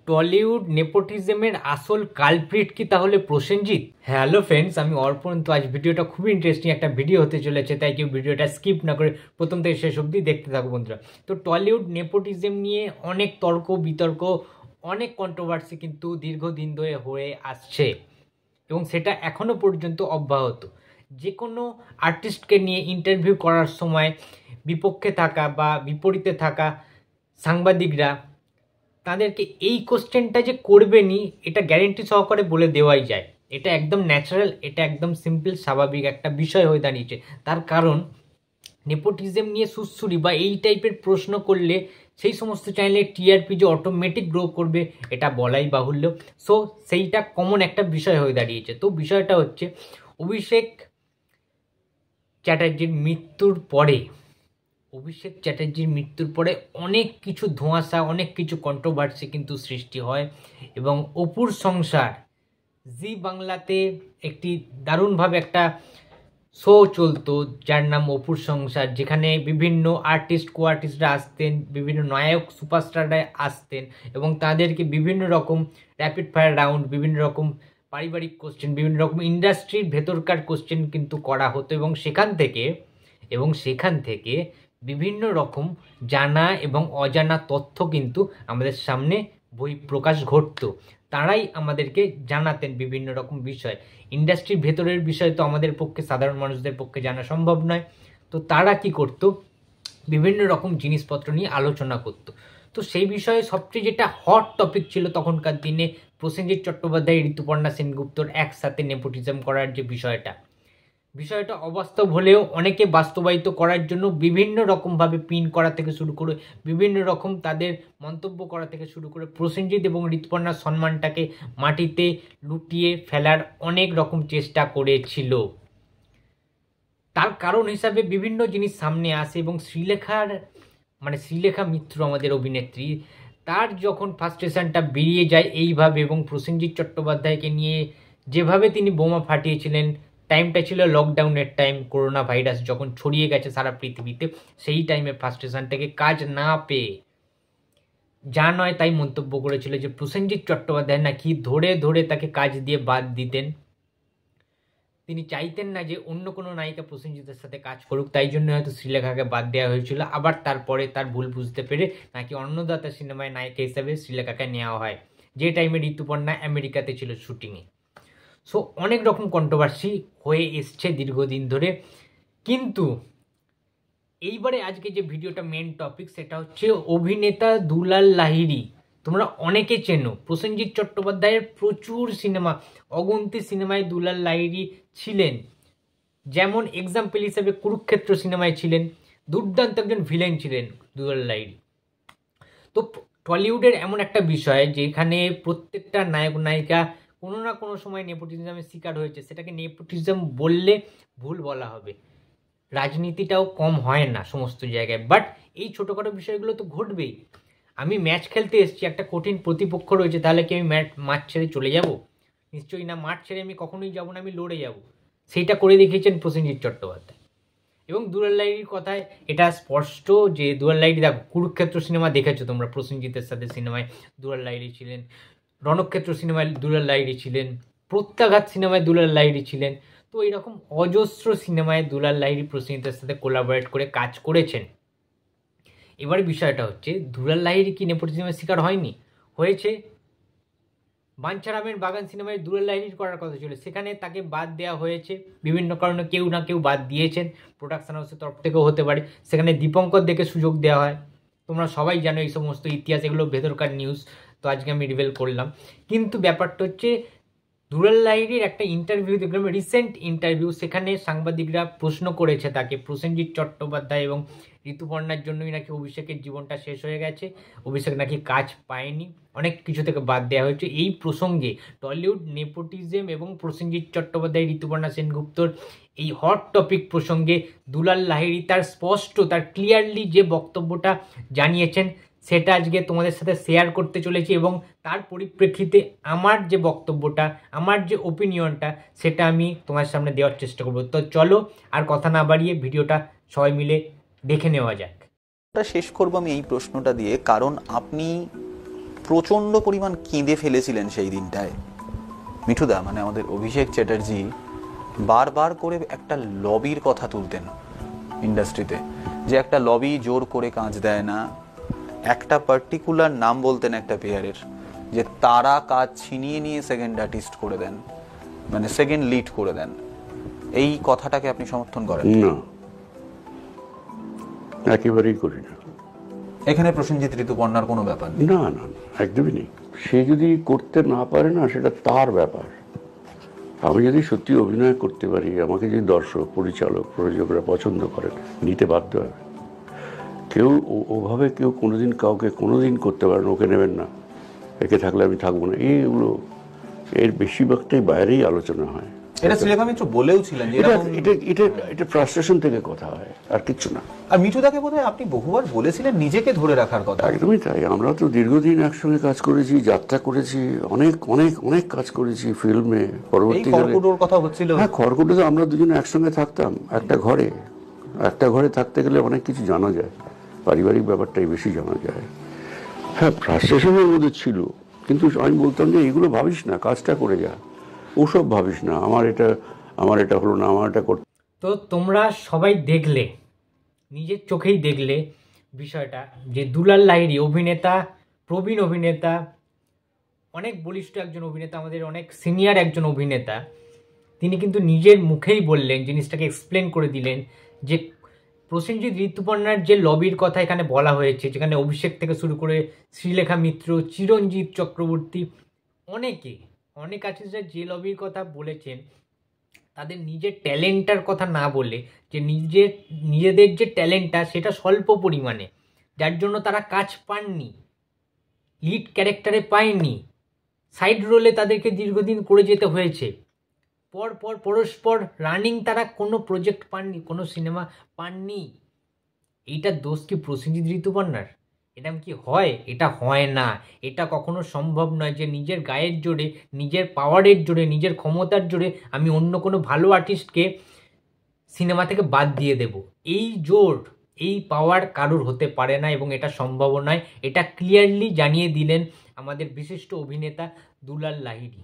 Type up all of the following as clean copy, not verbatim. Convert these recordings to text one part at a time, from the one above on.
Tollywood নেপোটিজমের আসল culprit কি তাহলে প্রসেনজিৎ? হ্যালো ফ্রেন্ডস, আমি অর্পণ। তো আজ ভিডিওটা খুবই ইন্টারেস্টিং একটা ভিডিও হতে চলেছে, তাই কেউ ভিডিওটা স্কিপ না করে প্রথম থেকে শেষ অবধি দেখতে থাকো বন্ধুরা। তো টলিউড নেপোটিজম নিয়ে অনেক তর্ক বিতর্ক, অনেক কন্ট্রোভার্সি কিন্তু দীর্ঘদিন ধরে হয়ে আসছে এবং সেটা এখনো পর্যন্ত অব্যাহত। যে কোনো আর্টিস্টকে নিয়ে ইন্টারভিউ করার সময় বিপক্ষে থাকা বা বিপরীতে থাকা সাংবাদিকরা তাদেরকে এই কোশ্চেনটা যে করবেনি এটা গ্যারেন্টি সহকারে বলে দেওয়াই যায়। এটা একদম ন্যাচারাল, এটা একদম সিম্পল স্বাভাবিক একটা বিষয় হয়ে দাঁড়িয়েছে। তার কারণ নেপোটিজম নিয়ে সুশ্রুরি বা এই টাইপের প্রশ্ন করলে সেই সমস্ত চ্যানেলে টিআরপি যে অটোমেটিক গ্রো করবে এটা বলাই বাহুল্য। সো সেইটা কমন একটা বিষয় হয়ে দাঁড়িয়েছে। তো বিষয়টা হচ্ছে অভিষেক চ্যাটার্জির মৃত্যুর পরে অনেক কিছু ধোঁয়াশা, অনেক কিছু কন্ট্রোভার্সি কিন্তু সৃষ্টি হয় এবং অপুর সংসার জি বাংলাতে একটি দারুণভাবে একটা শো চলতো যার নাম অপুর সংসার, যেখানে বিভিন্ন আর্টিস্ট কো আর্টিস্টরা আসতেন, বিভিন্ন নায়ক সুপারস্টাররা আসতেন এবং তাদেরকে বিভিন্ন রকম র্যাপিড ফায়ার রাউন্ড, বিভিন্ন রকম পারিবারিক কোশ্চেন, বিভিন্ন রকম ইন্ডাস্ট্রির ভেতরকার কোশ্চেন কিন্তু করা হতো এবং সেখান থেকে বিভিন্ন রকম জানা এবং অজানা তথ্য কিন্তু আমাদের সামনে বহিঃপ্রকাশ ঘটতো। তারাই আমাদেরকে জানাতেন বিভিন্ন রকম বিষয়। ইন্ডাস্ট্রির ভেতরের বিষয় তো আমাদের পক্ষে, সাধারণ মানুষদের পক্ষে জানা সম্ভব নয়। তো তারা কি করতো, বিভিন্ন রকম জিনিসপত্র নিয়ে আলোচনা করতো। তো সেই বিষয়ে সবচেয়ে যেটা হট টপিক ছিল তখনকার দিনে প্রসেনজিৎ চট্টোপাধ্যায়, ঋতুপর্ণা সেনগুপ্তর একসাথে নেপোটিজম করার যে বিষয়টা অবাস্তব হলেও অনেকে বাস্তবায়িত করার জন্য বিভিন্ন রকমভাবে পিন করা থেকে শুরু করে, বিভিন্ন রকম তাদের মন্তব্য করা থেকে শুরু করে প্রসেনজিৎ এবং ঋতুপর্ণার সম্মানটাকে মাটিতে লুটিয়ে ফেলার অনেক রকম চেষ্টা করেছিল। তার কারণ হিসাবে বিভিন্ন জিনিস সামনে আসে এবং শ্রীলেখা মিত্র, আমাদের অভিনেত্রী, তার যখন ফার্স্ট্রেশনটা বেরিয়ে যায় এইভাবে এবং প্রসেনজিৎ চট্টোপাধ্যায়কে নিয়ে যেভাবে তিনি বোমা ফাটিয়েছিলেন, টাইমটা ছিল লকডাউনের টাইম, করোনা ভাইরাস যখন ছড়িয়ে গেছে সারা পৃথিবীতে, সেই টাইমে ফার্স্ট্রেশন থেকে কাজ না পেয়ে যা নয় তাই মন্তব্য করেছিল যে প্রসেনজিৎ চট্টোপাধ্যায় নাকি ধরে ধরে তাকে কাজ দিয়ে বাদ দিতেন। তিনি চাইতেন না যে অন্য কোনো নায়িকা প্রসেনজিতের সাথে কাজ করুক, তাই জন্য হয়তো শ্রীলেখাকে বাদ দেওয়া হয়েছিল। আবার তারপরে তার ভুল বুঝতে পেরে নাকি অন্নদাতা সিনেমায় নায়িকা হিসাবে শ্রীলেখাকে নেওয়া হয়, যে টাইমে ঋতুপর্ণা আমেরিকাতে ছিল শুটিংয়ে। সো অনেক রকম কন্ট্রোভার্সি হয়ে এসছে দীর্ঘদিন ধরে। কিন্তু এইবারে আজকে যে ভিডিওটা মেন টপিক, সেটা হচ্ছে অভিনেতা দুলাল লাহিড়ী। তোমরা অনেকে চেনো প্রসেনজিৎ চট্টোপাধ্যায়ের প্রচুর সিনেমা, অগুন্তি সিনেমায় দুলাল লাহিড়ী ছিলেন। যেমন এক্সাম্পল হিসেবে কুরুক্ষেত্র সিনেমায় ছিলেন, দুর্দান্ত একজন ভিলেন ছিলেন দুলাল লাহিড়ী। তো টলিউডের এমন একটা বিষয় যেখানে প্রত্যেকটা নায়ক নায়িকা কোনো না কোনো সময় নেপোটিজমের শিকার হয়েছে। সেটাকে নেপোটিজম বললে ভুল বলা হবে, রাজনীতিটাও কম হয় না সমস্ত জায়গায়, বাট এই ছোটোখাটো বিষয়গুলো তো ঘটবেই। আমি ম্যাচ খেলতে এসেছি, একটা কঠিন প্রতিপক্ষ রয়েছে, তাহলে কি আমি মাঠ ছেড়ে চলে যাব? নিশ্চয়ই না। মাঠ ছেড়ে আমি কখনোই যাব না, আমি লড়ে যাব। সেইটা করে দেখিয়েছেন প্রসেনজিৎ চট্টোপাধ্যায়। এবং দুলাল লাহিড়ীর কথায় এটা স্পষ্ট যে দুলাল লাহিড়ী, দেখো কুরুক্ষেত্র সিনেমা দেখেছো তোমরা, প্রসেনজিতের সাথে সিনেমায় দুলাল লাহিড়ী ছিলেন, রণক্ষেত্র সিনেমায় দুলাল লাহিড়ী ছিলেন, প্রত্যাঘাত সিনেমায় দুলাল লাহিড়ী ছিলেন। তো এইরকম অজস্র সিনেমায় দুলাল লাহিড়ী প্রসেনজিতের সাথে কোলাবোরেট করে কাজ করেছেন। এবার বিষয়টা হচ্ছে দুলাল লাহিড়ী কি নেপোটিজমের শিকার হয়নি? হয়েছে। বাঞ্ছারামের বাগান সিনেমায় দুলাল লাহিড়ীর করার কথা ছিল, সেখানে তাকে বাদ দেওয়া হয়েছে বিভিন্ন কারণে, কেউ না কেউ বাদ দিয়েছেন, প্রোডাকশন হাউসের তরফ থেকেও হতে পারে। সেখানে দীপঙ্কর দেখে সুযোগ দেওয়া হয়। তোমরা সবাই জানো এই সমস্ত ইতিহাস, এগুলো ভেতরকার নিউজ, তো আজকে আমি রিভিল করলাম। কিন্তু ব্যাপারটা হচ্ছে দুলাল লাহিড়ীর একটা ইন্টারভিউ দেখলাম, রিসেন্ট ইন্টারভিউ, সেখানে সাংবাদিকরা প্রশ্ন করেছে তাকে, প্রসেনজিৎ চট্টোপাধ্যায় এবং ঋতুপর্ণার জন্যই নাকি অভিষেকের জীবনটা শেষ হয়ে গেছে, অভিষেক নাকি কাজ পায়নি, অনেক কিছু থেকে বাদ দেওয়া হয়েছে। এই প্রসঙ্গে টলিউড নেপোটিজম এবং প্রসেনজিৎ চট্টোপাধ্যায়, ঋতুপর্ণা সেনগুপ্তর এই হট টপিক প্রসঙ্গে দুলাল লাহিড়ী তার ক্লিয়ারলি যে বক্তব্যটা জানিয়েছেন সেটা আজকে তোমাদের সাথে শেয়ার করতে চলেছি এবং তার পরিপ্রেক্ষিতে আমার যে বক্তব্যটা, আমার যে ওপিনিয়নটা, সেটা আমি তোমার সামনে দেওয়ার চেষ্টা করব। তো চলো আর কথা না বাড়িয়ে ভিডিওটা সবাই মিলে দেখে নেওয়া যাক। শেষ করবো আমি এই প্রশ্নটা দিয়ে, কারণ আপনি প্রচণ্ড পরিমাণ কেঁদে ফেলেছিলেন সেই দিনটায়। মিঠুদা মানে আমাদের অভিষেক চ্যাটার্জি বারবার করে একটা লবির কথা তুলতেন ইন্ডাস্ট্রিতে, যে একটা লবি জোর করে কাজ দেয় না। একটা পার্টিকুলার নাম বলতেন একটা পেয়ারের, যে তারা কাজ ছিনিয়ে নিয়ে সেকেন্ড আর্টিস্ট করে দেন, মানে সেকেন্ড লিড করে দেন। এই কথাটাকে আপনি সমর্থন করেন? না, একেবারেই করি না। এখানে প্রসেনজিৎ ঋতুপর্ণার কোনো ব্যাপার নেই? না না, একদমই নেই। সে যদি করতে না পারে না, সেটা তার ব্যাপার। আমি যদি সত্যি অভিনয় করতে পারি, আমাকে যদি দর্শক, পরিচালক, প্রযোজকরা পছন্দ করেন, নিতে বাধ্য হবে। কেউ ওভাবে কেউ কোনোদিন কাউকে কোনোদিন করতে পারেন, ওকে নেবেন না, একে থাকলে আমি থাকবো না, এইগুলো এর বেশিরভাগটাই বাইরেই আলোচনা হয়। এটা শ্রীলেখা মিত্র বলেও ছিলেন যে এটা ফ্রাস্ট্রেশন থেকে কথা হয়, আর কিচ্ছু না। আর মিঠুদাকে বোধহয় আপনি বহুবার বলেছিলেন নিজেকে ধরে রাখার কথা। একদমই তাই। আমরা তো দীর্ঘদিন একসঙ্গে কাজ করেছি, যাত্রা করেছি, অনেক অনেক অনেক কাজ করেছি ফিল্মে। পরবর্তীকালে কথা হচ্ছিল, হ্যাঁ, খড়কুটোতে আমরা দুজনে একসঙ্গে থাকতাম একটা ঘরে। একটা ঘরে থাকতে গেলে অনেক কিছু জানা যায়, পারিবারিক ব্যাপারটাই বেশি জানা যায়। হ্যাঁ, ফ্রাস্ট্রেশনের মধ্যে ছিল, কিন্তু আমি বলতাম যে এগুলো ভাবিস না, কাজটা করে যা, ওসব ভাবিস না, আমার এটা হলো না, আমার এটা করতে। তো তোমরা সবাই দেখলে, নিজের চোখেই দেখলে বিষয়টা, যে দুলাল লাহিড়ী অভিনেতা, প্রবীণ অভিনেতা, অনেক বলিষ্ঠ একজন অভিনেতা, আমাদের অনেক সিনিয়র একজন অভিনেতা, তিনি কিন্তু নিজের মুখেই বললেন, জিনিসটাকে এক্সপ্লেন করে দিলেন যে প্রসেনজিৎ ঋতুপর্ণার যে লবির কথা এখানে বলা হয়েছে, যেখানে অভিষেক থেকে শুরু করে শ্রীলেখা মিত্র, চিরঞ্জিত চক্রবর্তী, অনেক আর্টিস্টরা যে লবির কথা বলেছেন, তাদের নিজের ট্যালেন্টটার কথা না বলে, যে নিজেদের যে ট্যালেন্টটা সেটা স্বল্প পরিমাণে, যার জন্য তারা কাজ পাননি, লিড ক্যারেক্টারে পায়নি, সাইড রোলে তাদেরকে দীর্ঘদিন করে যেতে হয়েছে, পরস্পর রানিং তারা কোনো প্রজেক্ট পাননি, কোনো সিনেমা পাননি। এইটার দোষ কি প্রসেনজিৎ ঋতুপর্ণার? এটা কি হয়? এটা হয় না, এটা কখনো সম্ভব নয় যে নিজের গায়ের জোরে, নিজের পাওয়ারের জোরে, নিজের ক্ষমতার জোরে আমি অন্য কোনো ভালো আর্টিস্টকে সিনেমা থেকে বাদ দিয়ে দেব। এই জোর, এই পাওয়ার কারোর হতে পারে না এবং এটা সম্ভব নয়। এটা ক্লিয়ারলি জানিয়ে দিলেন আমাদের বিশিষ্ট অভিনেতা দুলাল লাহিড়ী।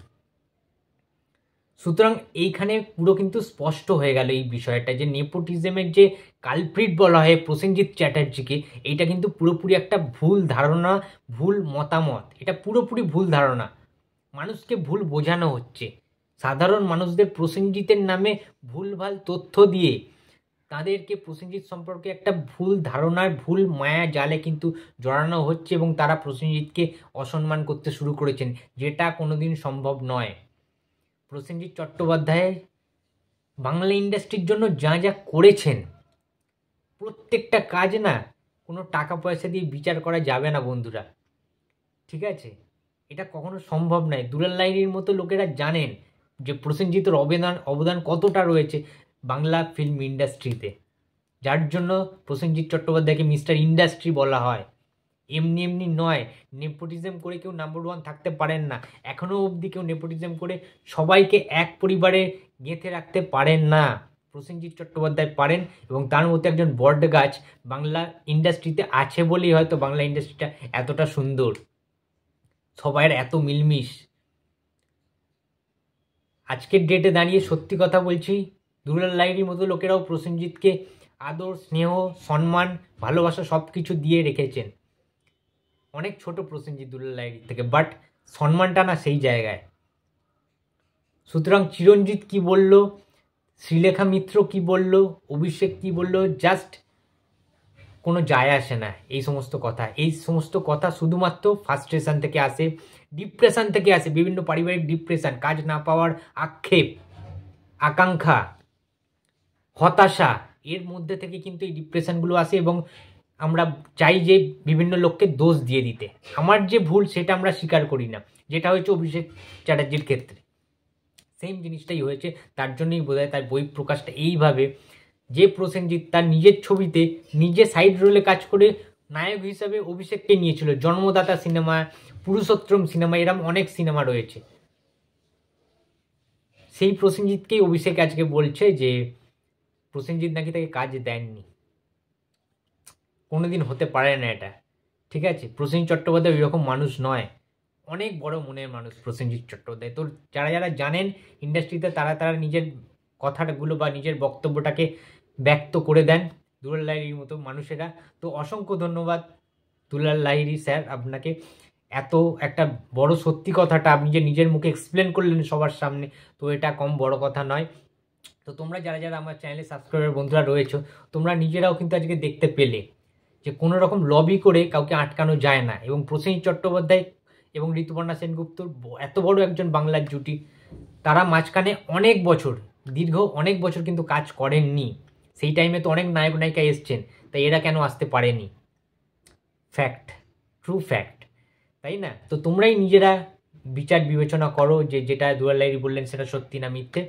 সুতরাং এইখানে পুরো কিন্তু স্পষ্ট হয়ে গেল এই বিষয়টা, যে নেপোটিজমের যে কালপ্রিট বলা হয় প্রসেনজিৎ চ্যাটার্জিকে, এইটা কিন্তু পুরোপুরি একটা ভুল ধারণা, ভুল মতামত। এটা পুরোপুরি ভুল ধারণা, মানুষকে ভুল বোঝানো হচ্ছে। সাধারণ মানুষদের প্রসেনজিতের নামে ভুলভাল তথ্য দিয়ে তাদেরকে প্রসেনজিৎ সম্পর্কে একটা ভুল ধারণার, ভুল মায়া জালে কিন্তু জড়ানো হচ্ছে এবং তারা প্রসেনজিৎকে অসম্মান করতে শুরু করেছেন, যেটা কোনোদিন সম্ভব নয়। প্রসেনজিৎ চট্টোপাধ্যায় বাংলা ইন্ডাস্ট্রির জন্য যা যা করেছেন, প্রত্যেকটা কাজ না কোনো টাকা পয়সা দিয়ে বিচার করা যাবে না বন্ধুরা, ঠিক আছে? এটা কখনো সম্ভব নয়। দুলাল লাহিড়ীর মতো লোকেরা জানেন যে প্রসেনজিতের অবদান কতটা রয়েছে বাংলা ফিল্ম ইন্ডাস্ট্রিতে, যার জন্য প্রসেনজিৎ চট্টোপাধ্যায়কে মিস্টার ইন্ডাস্ট্রি বলা হয়। এমনি এমনি নয়, নেপোটিজম করে কেউ নাম্বার ওয়ান থাকতে পারেন না। এখনও অবধি কেউ নেপোটিজম করে সবাইকে এক পরিবারে গেঁথে রাখতে পারেন না। প্রসেনজিৎ চট্টোপাধ্যায় পারেন, এবং তার মধ্যে একজন বট গাছ বাংলা ইন্ডাস্ট্রিতে আছে বলেই হয়তো বাংলা ইন্ডাস্ট্রিটা এতটা সুন্দর, সবাইয়ের এত মিলমিশ। আজকের ডেটে দাঁড়িয়ে সত্যি কথা বলছি, দুলাল লাহিড়ীর মতো লোকেরাও প্রসেনজিৎকে আদর, স্নেহ, সম্মান, ভালোবাসা সব কিছু দিয়ে রেখেছেন। অনেক ছোট প্রসেনজিৎ দুলাল লাহিড়ীর থেকে, বাট সম্মানটা না সেই জায়গায়। সুতরাং চিরঞ্জিত কি বলল, শ্রীলেখা মিত্র কি বলল, অভিষেক কি বলল, জাস্ট কোনো যায় আসে না এই সমস্ত কথা। এই সমস্ত কথা শুধুমাত্র ফ্রাস্ট্রেশন থেকে আসে, ডিপ্রেশন থেকে আসে, বিভিন্ন পারিবারিক ডিপ্রেশন, কাজ না পাওয়ার আক্ষেপ, আকাঙ্ক্ষা, হতাশা, এর মধ্যে থেকে কিন্তু এই ডিপ্রেশনগুলো আসে। এবং আমরা চাই যে বিভিন্ন লোককে দোষ দিয়ে দিতে, আমার যে ভুল সেটা আমরা স্বীকার করি না, যেটা হয়েছে অভিষেক চ্যাটার্জির ক্ষেত্রে সেম জিনিসটাই হয়েছে। তার জন্যই বোধহয় তার বই প্রকাশটা এইভাবে, যে প্রসেনজিৎ তার নিজের ছবিতে নিজে সাইড রোলে কাজ করে নায়ক হিসাবে অভিষেককে নিয়েছিল, জন্মদাতা সিনেমা, পুরুষোত্তম সিনেমা, এরম অনেক সিনেমা রয়েছে। সেই প্রসেনজিৎকেই অভিষেক আজকে বলছে যে প্রসেনজিৎ নাকি তাকে কাজ দেননি। কোনোদিন হতে পারে না এটা। ঠিক আছে, প্রসেনজিৎ চট্টোপাধ্যায় ওইরকম মানুষ নয়, অনেক বড় মনের মানুষ প্রসেনজিৎ চট্টোপাধ্যায়। তো যারা যারা জানেন ইন্ডাস্ট্রিতে তারা তারা নিজের কথাগুলো বা নিজের বক্তব্যটাকে ব্যক্ত করে দেন দুলাল লাহিড়ীর মতো মানুষেরা। তো অসংখ্য ধন্যবাদ দুলাল লাহিড়ী স্যার আপনাকে, এত একটা বড় সত্যি কথাটা আপনি যে নিজের মুখে এক্সপ্লেন করলেন সবার সামনে, তো এটা কম বড় কথা নয়। তো তোমরা যারা যারা আমার চ্যানেলে সাবস্ক্রাইবার বন্ধুরা রয়েছো, তোমরা নিজেরাও কিন্তু আজকে দেখতে পেলে যে কোনো রকম লবি করে কাউকে আটকানো যায় না। এবং প্রসেনজিৎ চট্টোপাধ্যায় এবং ঋতুপর্ণা সেনগুপ্তর এত বড় একজন বাংলার জুটি, তারা মাঝখানে অনেক বছর, দীর্ঘ অনেক বছর কিন্তু কাজ করেননি। সেই টাইমে তো অনেক নায়ক নায়িকা এসছেন, তাই এরা কেন আসতে পারেনি? ফ্যাক্ট, ট্রু ফ্যাক্ট, তাই না? তো তোমরাই নিজেরা বিচার বিবেচনা করো যে যেটা দুলাল লাহিড়ী বললেন সেটা সত্যি না মিথ্যে।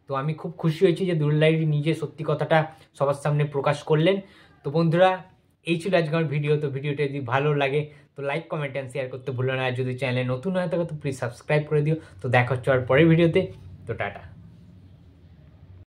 তো আমি খুব খুশি হয়েছি যে দুলাল লাহিড়ী নিজে সত্যি কথাটা সবার সামনে প্রকাশ করলেন। তো বন্ধুরা, এই ছিল আজকে আমার ভিডিও। তো ভিডিওটা যদি ভালো লাগে তো লাইক, কমেন্ট অ্যান্ড শেয়ার করতে ভুলো না। আর যদি চ্যানেলে নতুন হয়ে থাকে তো প্লিজ সাবস্ক্রাইব করে দিও। তো দেখা হচ্ছে আর পরের ভিডিওতে। তো টাটা।